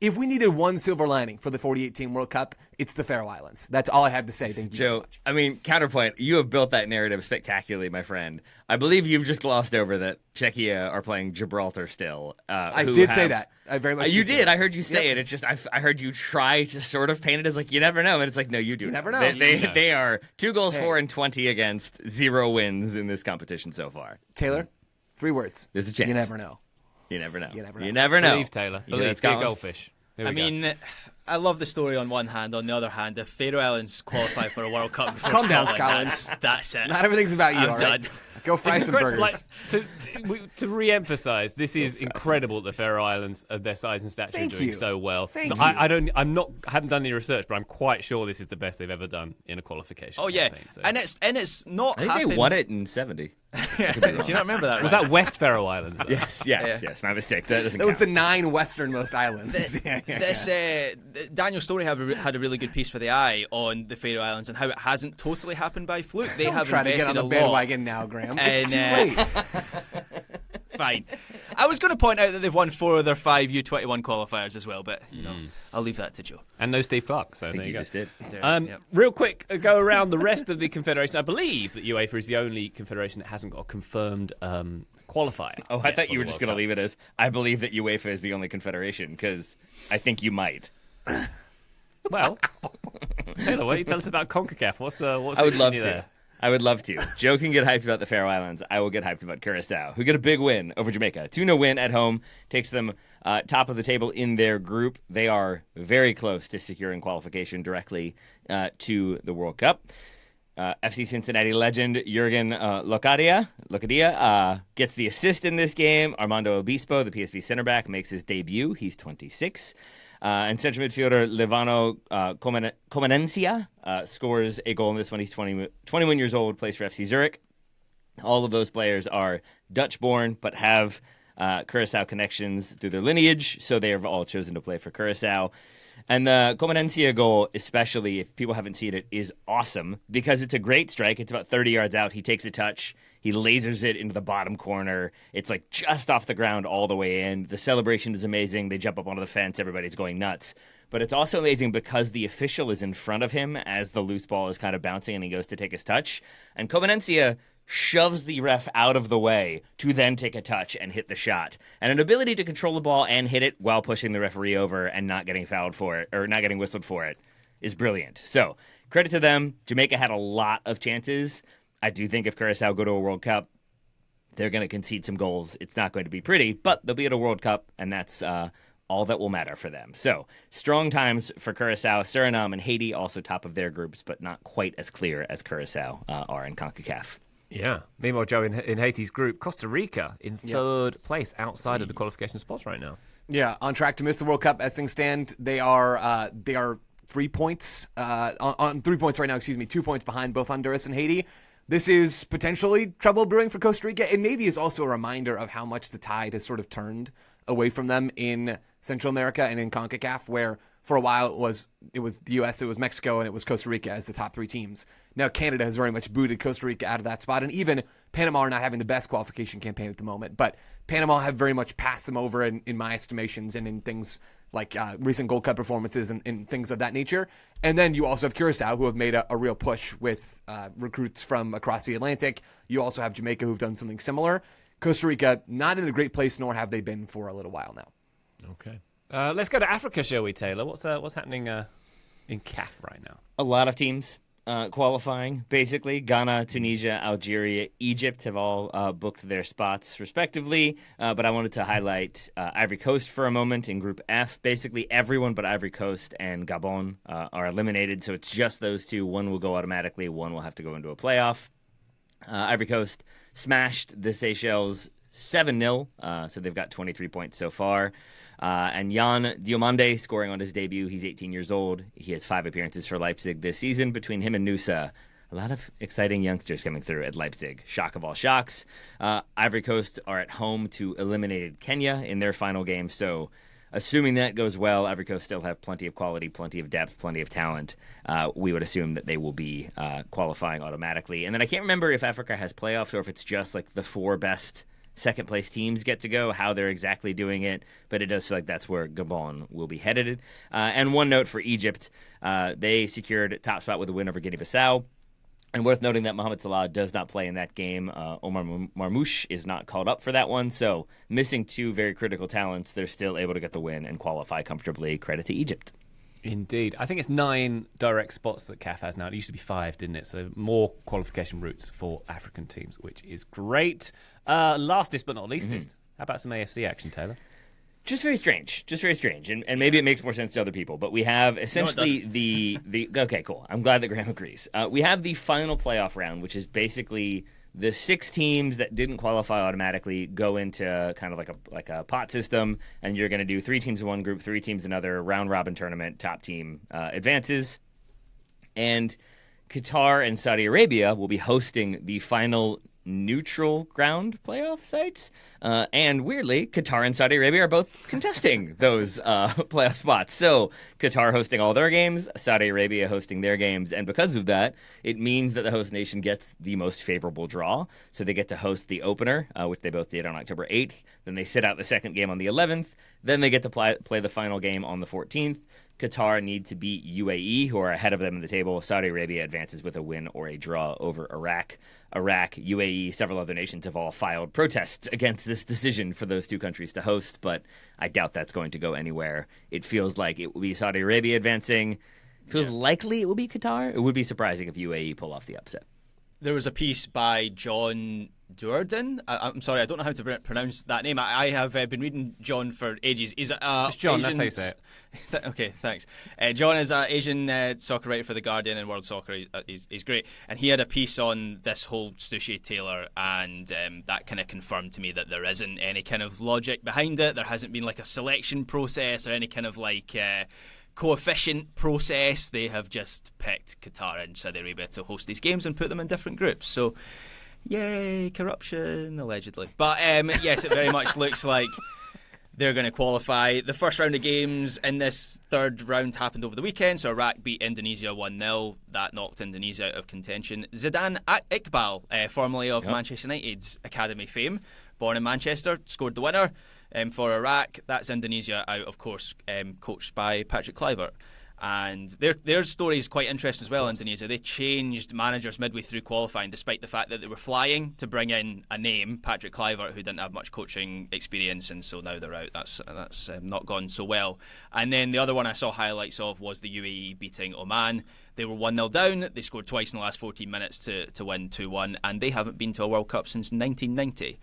If we needed one silver lining for the 2018 World Cup, it's the Faroe Islands. That's all I have to say. Thank you very much. I mean, counterpoint, you have built that narrative spectacularly, my friend. I believe you've just glossed over that Czechia are playing Gibraltar still. I did say that. I very much You did. did. I heard you say it. It's just I heard you try to sort of paint it as like you never know, and it's like no, you do. You never know. They are 2 goals for and 20 against, 0 wins in this competition so far. Taylor, 3 words. There's a chance. You never know. You never know. You never know. You never know. Believe, Taylor. Believe. Be a goldfish. I mean, I love the story on one hand. On the other hand, if Faroe Islands qualify for a World Cup before Calm down, Scotland, Scotland. that's it. Not everything's about you, I'm all right? done. Go fry some burgers. To re-emphasize, this is incredible that the Faroe Islands, of their size and stature, Thank are doing you. so well. Thank you. I haven't done any research, but I'm quite sure this is the best they've ever done in a qualification. Oh yeah, campaign, so. and it's not. I think happened... they won it in 70. Do you not remember that? Was that West Faroe Islands? Though? Yes. My mistake. That doesn't That was count. the 9 westernmost islands. Daniel Story had a really good piece for the Eye on the Faroe Islands and how it hasn't totally happened by fluke. They Don't have try to invested get on the a lot. bandwagon now, Graham. It's And, too late. Fine. I was going to point out that they've won 4 of their 5 U21 qualifiers as well, but I'll leave that to Joe. And no Steve Clark. So I think there you you go. just did. Real quick, go around the rest of the confederation. I believe that UEFA is the only confederation that hasn't got a confirmed qualifier. Oh, I yet thought for you were the just World going to Cup. leave it as, I believe that UEFA is the only confederation, because I think you might. Well, Taylor, why don't you tell us about CONCACAF? What's I would love there? to. I would love to. Joe can get hyped about the Faroe Islands. I will get hyped about Curacao, who get a big win over Jamaica. 2-0 win at home takes them top of the table in their group. They are very close to securing qualification directly to the World Cup. FC Cincinnati legend Jurgen Locadia gets the assist in this game. Armando Obispo, the PSV center back, makes his debut. He's 26. And central midfielder Livano Comenencia scores a goal in this one. He's 21 years old, plays for FC Zurich. All of those players are Dutch-born, but have Curacao connections through their lineage, so they have all chosen to play for Curacao. And the Comenencia goal, especially if people haven't seen it, is awesome because it's a great strike. It's about 30 yards out. He takes a touch. He lasers it into the bottom corner. It's like just off the ground all the way in. The celebration is amazing. They jump up onto the fence. Everybody's going nuts. But it's also amazing because the official is in front of him as the loose ball is kind of bouncing and he goes to take his touch. And Comenencia shoves the ref out of the way to then take a touch and hit the shot. And an ability to control the ball and hit it while pushing the referee over and not getting fouled for it, or not getting whistled for it, is brilliant. So, credit to them. Jamaica had a lot of chances. I do think if Curacao go to a World Cup, they're going to concede some goals. It's not going to be pretty, but they'll be at a World Cup, and that's all that will matter for them. So, strong times for Curacao. Suriname and Haiti also top of their groups, but not quite as clear as Curacao are in CONCACAF. Yeah. Meanwhile, Joe, in Haiti's group, Costa Rica in third place outside of the qualification spots right now. Yeah, on track to miss the World Cup as things stand. They are 3 points on 3 points right now. 2 points behind both Honduras and Haiti. This is potentially trouble brewing for Costa Rica. It maybe is also a reminder of how much the tide has sort of turned away from them in Central America and in CONCACAF, where for a while it was the U.S., it was Mexico, and it was Costa Rica as the top 3 teams. Now Canada has very much booted Costa Rica out of that spot, and even Panama are not having the best qualification campaign at the moment. But Panama have very much passed them over in my estimations and in things like recent Gold Cup performances and things of that nature. And then you also have Curacao, who have made a real push with recruits from across the Atlantic. You also have Jamaica, who've done something similar. Costa Rica, not in a great place, nor have they been for a little while now. Okay. Let's go to Africa, shall we, Taylor? What's happening in CAF right now? A lot of teams. qualifying, basically. Ghana, Tunisia, Algeria, Egypt have all booked their spots respectively. But I wanted to highlight Ivory Coast for a moment in Group F. Basically, everyone but Ivory Coast and Gabon are eliminated, so it's just those two. One will go automatically, one will have to go into a playoff. Ivory Coast smashed the Seychelles 7-0, so they've got 23 points so far. And Jan Diomande scoring on his debut. He's 18 years old. He has 5 appearances for Leipzig this season. Between him and Nusa, a lot of exciting youngsters coming through at Leipzig. Shock of all shocks. Ivory Coast are at home to eliminated Kenya in their final game. So assuming that goes well, Ivory Coast still have plenty of quality, plenty of depth, plenty of talent. We would assume that they will be qualifying automatically. And then I can't remember if Africa has playoffs or if it's just like the 4 best second place teams get to go, how they're exactly doing it, but it does feel like that's where Gabon will be headed. And one note for Egypt, they secured top spot with a win over Guinea-Bissau. And worth noting that Mohamed Salah does not play in that game. Omar Marmoush is not called up for that one, so missing 2 very critical talents, they're still able to get the win and qualify comfortably. Credit to Egypt. Indeed. I think it's 9 direct spots that CAF has now. It used to be 5, didn't it? So more qualification routes for African teams, which is great. Lastest but not leastest, how about some AFC action, Taylor? Just very strange. And maybe it makes more sense to other people, but we have essentially the okay, cool. I'm glad that Graham agrees. We have the final playoff round, which is basically the 6 teams that didn't qualify automatically go into kind of like a pot system, and you're going to do 3 teams in one group, 3 teams in another, round robin tournament, top team advances. And Qatar and Saudi Arabia will be hosting the final neutral ground playoff sites. And weirdly, Qatar and Saudi Arabia are both contesting those playoff spots. So Qatar hosting all their games, Saudi Arabia hosting their games. And because of that, it means that the host nation gets the most favorable draw. So they get to host the opener, which they both did on October 8th. Then they sit out the second game on the 11th. Then they get to play the final game on the 14th. Qatar need to beat UAE, who are ahead of them in the table. Saudi Arabia advances with a win or a draw over Iraq. UAE, several other nations have all filed protests against this decision for those 2 countries to host, but I doubt that's going to go anywhere. It feels like it will be Saudi Arabia advancing. It feels likely it will be Qatar. It would be surprising if UAE pull off the upset. There was a piece by John Durden. I'm sorry, I don't know how to pronounce that name. I have been reading John for ages. He's it's John, Asian... that's how you say it. Okay, thanks. John is an Asian soccer writer for The Guardian and World Soccer. He's great. And he had a piece on this whole Sushi Taylor, and that kind of confirmed to me that there isn't any kind of logic behind it. There hasn't been like a selection process or any kind of like... coefficient process. They have just picked Qatar and Saudi Arabia to host these games and put them in different groups. So, yay, corruption, allegedly. But yes, it very much looks like they're going to qualify. The first round of games in this third round happened over the weekend. So Iraq beat Indonesia 1-0. That knocked Indonesia out of contention. Zidane Iqbal, formerly of Manchester United's academy fame, born in Manchester, scored the winner. For Iraq, that's Indonesia out, of course, coached by Patrick Kluivert. And their story is quite interesting as well, Indonesia. They changed managers midway through qualifying, despite the fact that they were flying to bring in a name, Patrick Kluivert, who didn't have much coaching experience, and so now they're out. That's not gone so well. And then the other one I saw highlights of was the UAE beating Oman. They were 1-0 down. They scored twice in the last 14 minutes to win 2-1, and they haven't been to a World Cup since 1990.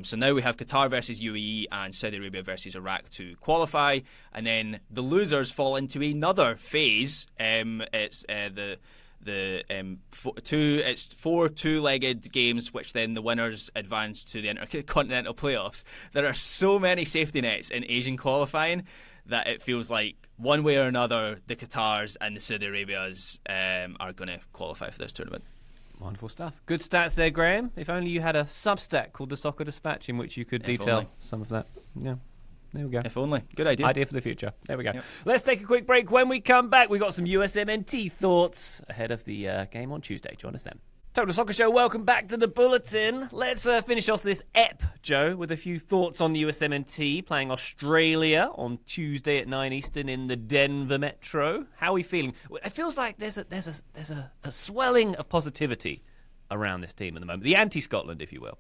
So now we have Qatar versus UAE and Saudi Arabia versus Iraq to qualify, and then the losers fall into another phase. It's four two-legged games, which then the winners advance to the intercontinental playoffs. There are so many safety nets in Asian qualifying that it feels like one way or another the Qatars and the Saudi Arabias are going to qualify for this tournament. Wonderful stuff. Good stats there, Graham. If only you had a Substack called The Soccer Dispatch in which you could detail some of that. Yeah, there we go. If only. Good idea. Idea for the future. There we go. Yep. Let's take a quick break. When we come back, we've got some USMNT thoughts ahead of the game on Tuesday. Join us then. Total Soccer Show, welcome back to the Bulletin. Let's finish off this ep, Joe, with a few thoughts on the USMNT playing Australia on Tuesday at 9 Eastern in the Denver Metro. How are we feeling? It feels like there's a swelling of positivity around this team at the moment. The anti-Scotland, if you will.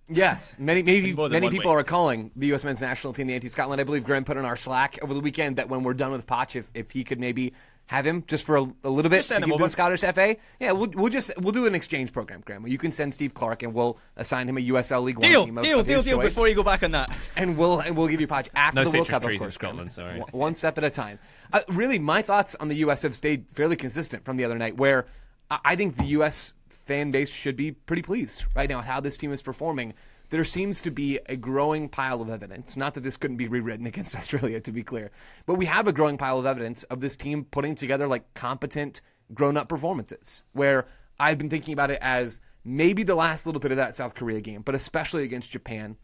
Yes, many people way. are calling the U.S. men's national team the anti-Scotland. I believe Graham put in our Slack over the weekend that when we're done with Poch, if he could maybe have him just for a little bit Just to send him give to over. the Scottish FA. Yeah, we'll do an exchange program, Graham, where you can send Steve Clark and we'll assign him a USL League One team of his Deal choice. before you go back on that. And we'll give you Podge after No the World citrus Cup, of trees in course. Graham. Scotland, sorry. One step at a time. Really, my thoughts on the U.S. have stayed fairly consistent from the other night, where I think the U.S. fan base should be pretty pleased right now with how this team is performing. There seems to be a growing pile of evidence, not that this couldn't be rewritten against Australia, to be clear, but we have a growing pile of evidence of this team putting together like competent, grown-up performances, where I've been thinking about it as maybe the last little bit of that South Korea game, but especially against Japan,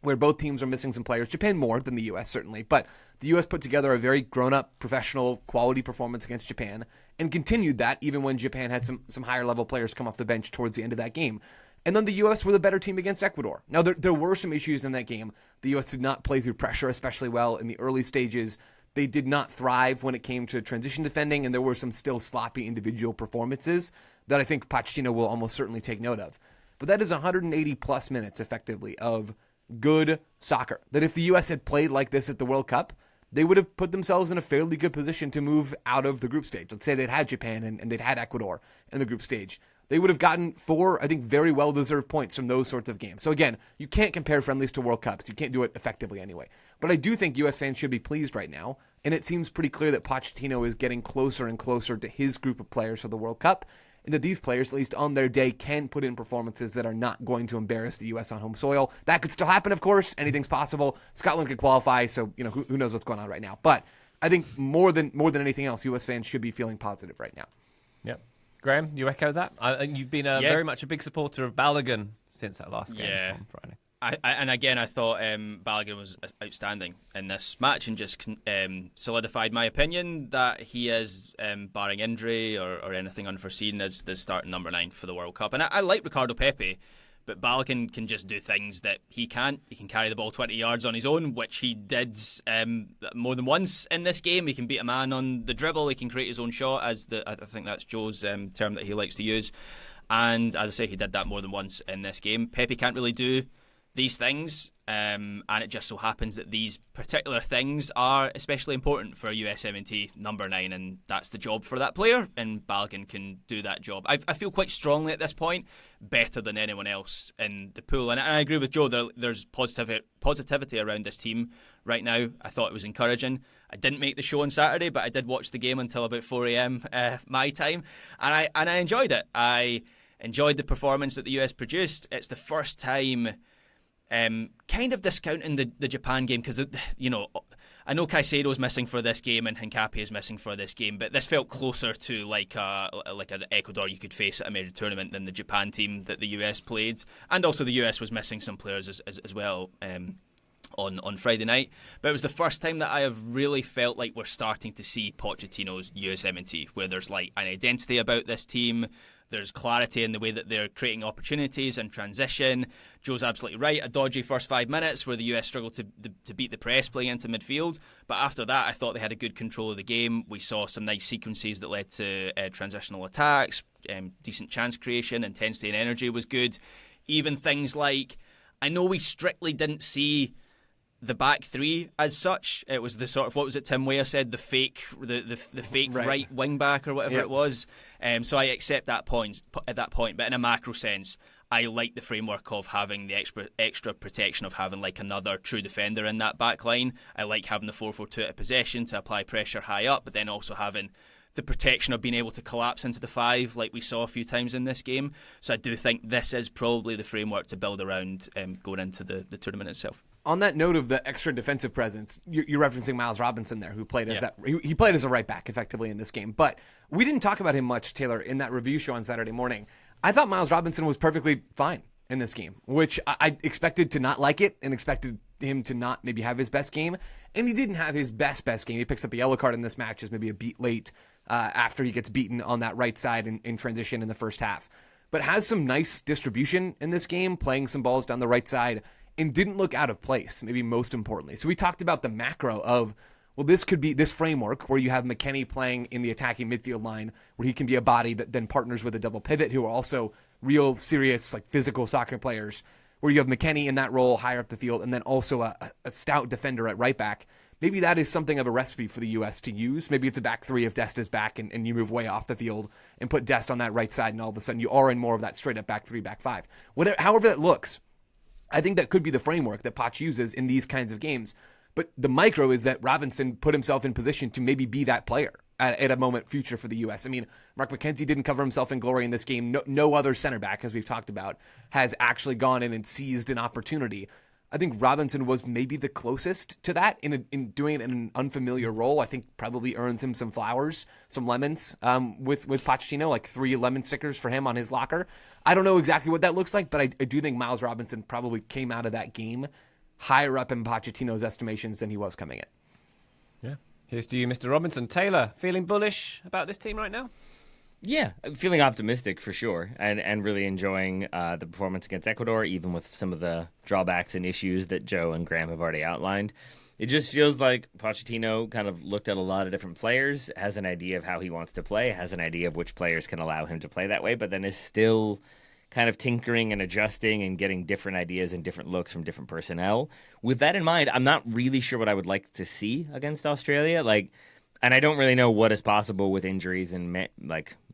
where both teams are missing some players. Japan more than the U.S., certainly, but the U.S. put together a very grown-up, professional, quality performance against Japan and continued that even when Japan had some higher-level players come off the bench towards the end of that game. And then the U.S. were the better team against Ecuador. Now, there were some issues in that game. The U.S. did not play through pressure especially well in the early stages. They did not thrive when it came to transition defending, and there were some still sloppy individual performances that I think Pochettino will almost certainly take note of. But that is 180-plus minutes, effectively, of good soccer. That if the U.S. had played like this at the World Cup, they would have put themselves in a fairly good position to move out of the group stage. Let's say they'd had Japan and they'd had Ecuador in the group stage. They would have gotten 4, I think, very well-deserved points from those sorts of games. So again, you can't compare friendlies to World Cups. You can't do it effectively anyway. But I do think U.S. fans should be pleased right now, and it seems pretty clear that Pochettino is getting closer and closer to his group of players for the World Cup, and that these players, at least on their day, can put in performances that are not going to embarrass the U.S. on home soil. That could still happen, of course. Anything's possible. Scotland could qualify, so who knows what's going on right now. But I think more than anything else, U.S. fans should be feeling positive right now. Yep. Graham, you echo that? You've been very much a big supporter of Balogun since that last game on Friday. And again, I thought Balogun was outstanding in this match and just solidified my opinion that he is, barring injury or anything unforeseen, as the starting number 9 for the World Cup. And I like Ricardo Pepe, but Balogun can just do things that he can't. He can carry the ball 20 yards on his own, which he did more than once in this game. He can beat a man on the dribble. He can create his own shot, I think that's Joe's term that he likes to use. And as I say, he did that more than once in this game. Pepe can't really do these things, and it just so happens that these particular things are especially important for USMNT number 9, and that's the job for that player, and Balogun can do that job. I feel quite strongly at this point, better than anyone else in the pool, and I agree with Joe, there's positivity around this team right now. I thought it was encouraging. I didn't make the show on Saturday, but I did watch the game until about 4 a.m. My time, and I enjoyed it. I enjoyed the performance that the US produced. It's the first time, kind of discounting the Japan game, because I know Caicedo's missing for this game and Hincapié is missing for this game, but this felt closer to like an Ecuador you could face at a major tournament than the Japan team that the US played, and also the US was missing some players as well on Friday night. But it was the first time that I have really felt like we're starting to see Pochettino's USMNT, where there's like an identity about this team. There's clarity in the way that they're creating opportunities and transition. Joe's absolutely right. A dodgy first 5 minutes where the US struggled to beat the press playing into midfield. But after that, I thought they had a good control of the game. We saw some nice sequences that led to transitional attacks, decent chance creation, intensity and energy was good. Even things like, I know we strictly didn't see the back three as such. It was the sort of, what was it Tim Weah said, the fake right wing back or whatever it was. So I accept that point at that point, but in a macro sense, I like the framework of having the extra protection of having like another true defender in that back line. I like having the 4-4-2 at possession to apply pressure high up, but then also having the protection of being able to collapse into the 5 like we saw a few times in this game. So I do think this is probably the framework to build around going into the tournament itself. On that note of the extra defensive presence, you're referencing Miles Robinson there, who played as that. He played as a right back effectively in this game, but we didn't talk about him much, Taylor, in that review show on Saturday morning. I thought Miles Robinson was perfectly fine in this game, which I expected to not like it and expected him to not maybe have his best game, and he didn't have his best game. He picks up a yellow card in this match as maybe a beat late after he gets beaten on that right side in transition in the first half, but has some nice distribution in this game, playing some balls down the right side, and didn't look out of place, maybe most importantly. So we talked about the macro of, well, this could be this framework where you have McKennie playing in the attacking midfield line, where he can be a body that then partners with a double pivot, who are also real serious, like physical soccer players, where you have McKennie in that role higher up the field, and then also a stout defender at right back. maybe that is something of a recipe for the U.S. to use. Maybe it's a back three if Dest is back and you move way off the field and put Dest on that right side, and all of a sudden you are in more of that straight up back three, back five. However that looks, I think that could be the framework that Poch uses in these kinds of games. But the micro is that Robinson put himself in position to maybe be that player at a moment future for the U.S. I mean, Mark McKenzie didn't cover himself in glory in this game. No other center back, as we've talked about, has actually gone in and seized an opportunity. I think Robinson was maybe the closest to that in doing it in an unfamiliar role. I think probably earns him some flowers, some lemons with Pochettino, like 3 lemon stickers for him on his locker. I don't know exactly what that looks like, but I do think Miles Robinson probably came out of that game higher up in Pochettino's estimations than he was coming in. Yeah. Here's to you, Mr. Robinson. Taylor, feeling bullish about this team right now? Yeah, I'm feeling optimistic for sure, and really enjoying the performance against Ecuador, even with some of the drawbacks and issues that Joe and Graham have already outlined. It just feels like Pochettino kind of looked at a lot of different players, has an idea of how he wants to play, has an idea of which players can allow him to play that way, but then is still kind of tinkering and adjusting and getting different ideas and different looks from different personnel. With that in mind, I'm not really sure what I would like to see against Australia. And I don't really know what is possible with injuries and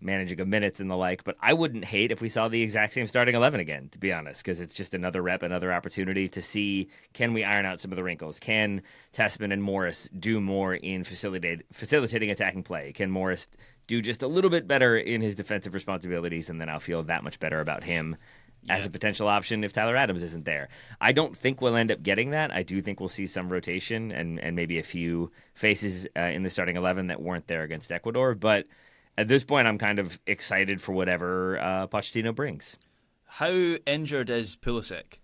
managing of minutes and the like, but I wouldn't hate if we saw the exact same starting 11 again, to be honest, because it's just another rep, another opportunity to see, can we iron out some of the wrinkles? Can Tessman and Morris do more in facilitating attacking play? Can Morris do just a little bit better in his defensive responsibilities, and then I'll feel that much better about him as a potential option if Tyler Adams isn't there. I don't think we'll end up getting that. I do think we'll see some rotation and maybe a few faces in the starting 11 that weren't there against Ecuador. But at this point, I'm kind of excited for whatever Pochettino brings. How injured is Pulisic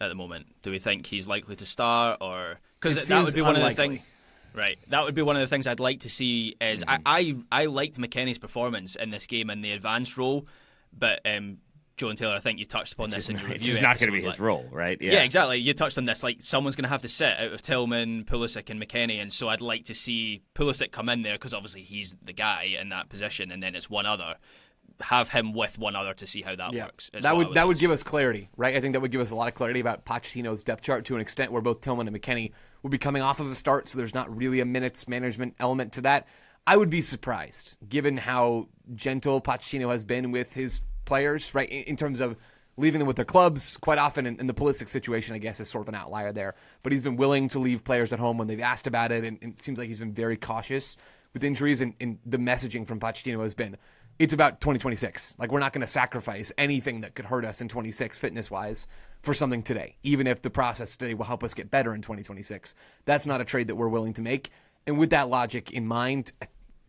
at the moment? Do we think he's likely to start, or because that would be one of the things? Right, that would be one of the things I'd like to see. Is I liked McKennie's performance in this game in the advanced role, but Joe and Taylor, I think you touched upon this in your review. It's just not going to be his role, right? Yeah, exactly. You touched on this. Like, someone's going to have to sit out of Tillman, Pulisic, and McKennie, and so I'd like to see Pulisic come in there because obviously he's the guy in that position, and then it's one other. Have him with one other to see how that works. That would give us clarity, right? I think that would give us a lot of clarity about Pochettino's depth chart to an extent where both Tillman and McKennie will be coming off of a start, so there's not really a minutes management element to that. I would be surprised, given how gentle Pochettino has been with his players, right, in terms of leaving them with their clubs. Quite often in the Pulisic situation, I guess, is sort of an outlier there. But he's been willing to leave players at home when they've asked about it, and it seems like he's been very cautious with injuries, and the messaging from Pochettino has been, it's about 2026. Like, we're not going to sacrifice anything that could hurt us in 26 fitness-wise for something today, even if the process today will help us get better in 2026. That's not a trade that we're willing to make. And with that logic in mind, I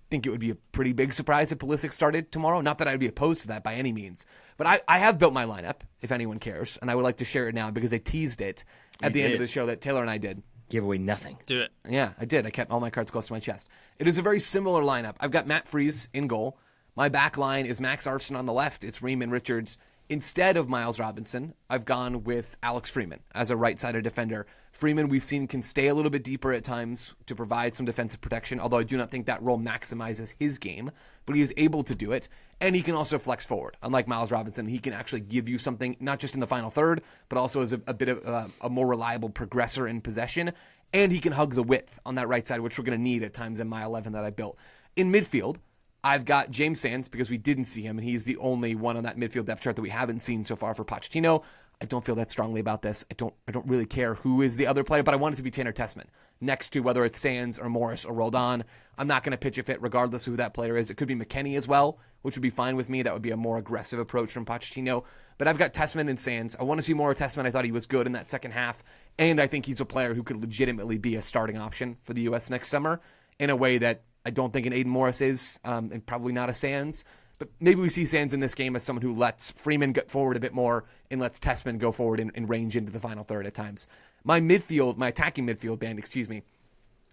think it would be a pretty big surprise if Pulisic started tomorrow. Not that I'd be opposed to that by any means, but I have built my lineup, if anyone cares, and I would like to share it now because I teased it at the end of the show that Taylor and I did. Give away nothing. Do it. Yeah, I did. I kept all my cards close to my chest. It is a very similar lineup. I've got Matt Freese in goal. My back line is Max Arsene on the left. It's Riemann Richards. Instead of Miles Robinson, I've gone with Alex Freeman as a right-sided defender. Freeman, we've seen, can stay a little bit deeper at times to provide some defensive protection, although I do not think that role maximizes his game, but he is able to do it, and he can also flex forward. Unlike Miles Robinson, he can actually give you something, not just in the final third, but also as a bit of a more reliable progressor in possession, and he can hug the width on that right side, which we're going to need at times in my 11 that I built. In midfield, I've got James Sands because we didn't see him, and he's the only one on that midfield depth chart that we haven't seen so far for Pochettino. I don't feel that strongly about this. I don't really care who is the other player, but I want it to be Tanner Tessman next to whether it's Sands or Morris or Roldan. I'm not going to pitch a fit regardless of who that player is. It could be McKennie as well, which would be fine with me. That would be a more aggressive approach from Pochettino. But I've got Tessman and Sands. I want to see more of Tessman. I thought he was good in that second half, and I think he's a player who could legitimately be a starting option for the U.S. next summer in a way that I don't think an Aiden Morris is, and probably not a Sands. But maybe we see Sands in this game as someone who lets Freeman get forward a bit more and lets Tessman go forward and range into the final third at times. My attacking midfield band,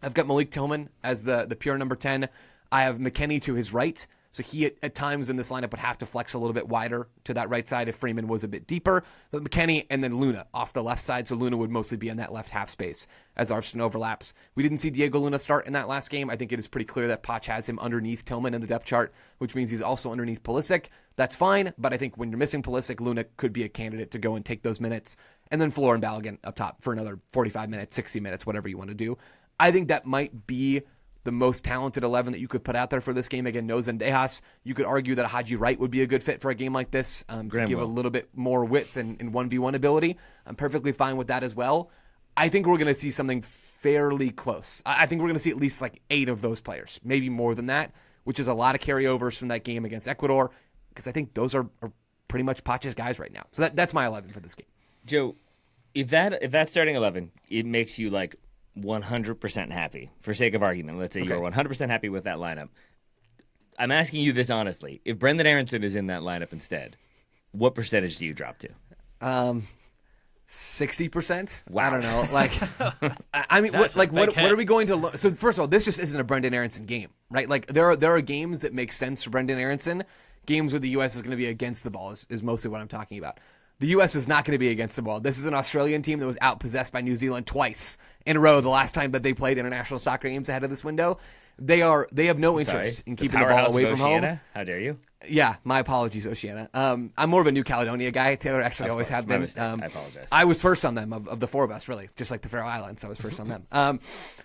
I've got Malik Tillman as the pure number 10. I have McKennie to his right. So he, at times in this lineup, would have to flex a little bit wider to that right side if Freeman was a bit deeper. But McKennie and then Luna off the left side, so Luna would mostly be in that left half space as Arsene overlaps. We didn't see Diego Luna start in that last game. I think it is pretty clear that Poch has him underneath Tillman in the depth chart, which means he's also underneath Pulisic. That's fine, but I think when you're missing Pulisic, Luna could be a candidate to go and take those minutes. And then Florian Balogun up top for another 45 minutes, 60 minutes, whatever you want to do. I think that might be the most talented 11 that you could put out there for this game. Again, no Zendejas. You could argue that Haji Wright would be a good fit for a game like this to give a little bit more width and 1v1 ability. I'm perfectly fine with that as well. I think we're going to see something fairly close. I think we're going to see at least like 8 of those players, maybe more than that, which is a lot of carryovers from that game against Ecuador, because I think those are pretty much Pacha's guys right now. So that's my 11 for this game. Joe, if that starting 11, it makes you like 100% happy, for sake of argument, let's say you're 100% happy with that lineup. I'm asking you this honestly. If Brendan Aronson is in that lineup instead, what percentage do you drop to? 60%? Wow. I don't know. Like, I mean, what are we going to learn? So first of all, this just isn't a Brendan Aronson game, right? Like, there are games that make sense for Brendan Aronson. Games where the U.S. is going to be against the ball is mostly what I'm talking about. The U.S. is not going to be against the ball. This is an Australian team that was outpossessed by New Zealand twice in a row the last time that they played international soccer games ahead of this window. They have no interest in keeping the ball away from home. How dare you? Yeah, my apologies, Oceania. I'm more of a New Caledonia guy. Taylor actually always had been. I apologize. I was first on them of the 4 of us, really, just like the Faroe Islands. I was first on them.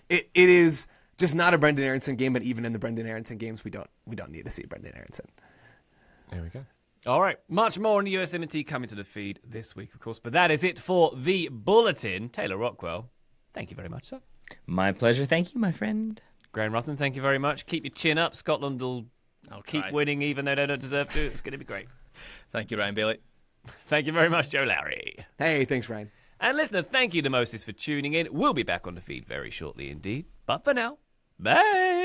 It is just not a Brendan Aronson game, but even in the Brendan Aronson games, we don't need to see Brendan Aronson. There we go. All right, much more on USMNT coming to the feed this week, of course. But that is it for the Bulletin. Taylor Rockwell, thank you very much, sir. My pleasure. Thank you, my friend. Graham Ruthven, thank you very much. Keep your chin up. Scotland will keep try. winning even though they don't deserve to. It's going to be great. Thank you, Ryan Bailey. Thank you very much, Joe Lowry. Hey, thanks, Ryan. And listener, thank you to Moses for tuning in. We'll be back on the feed very shortly indeed. But for now, bye.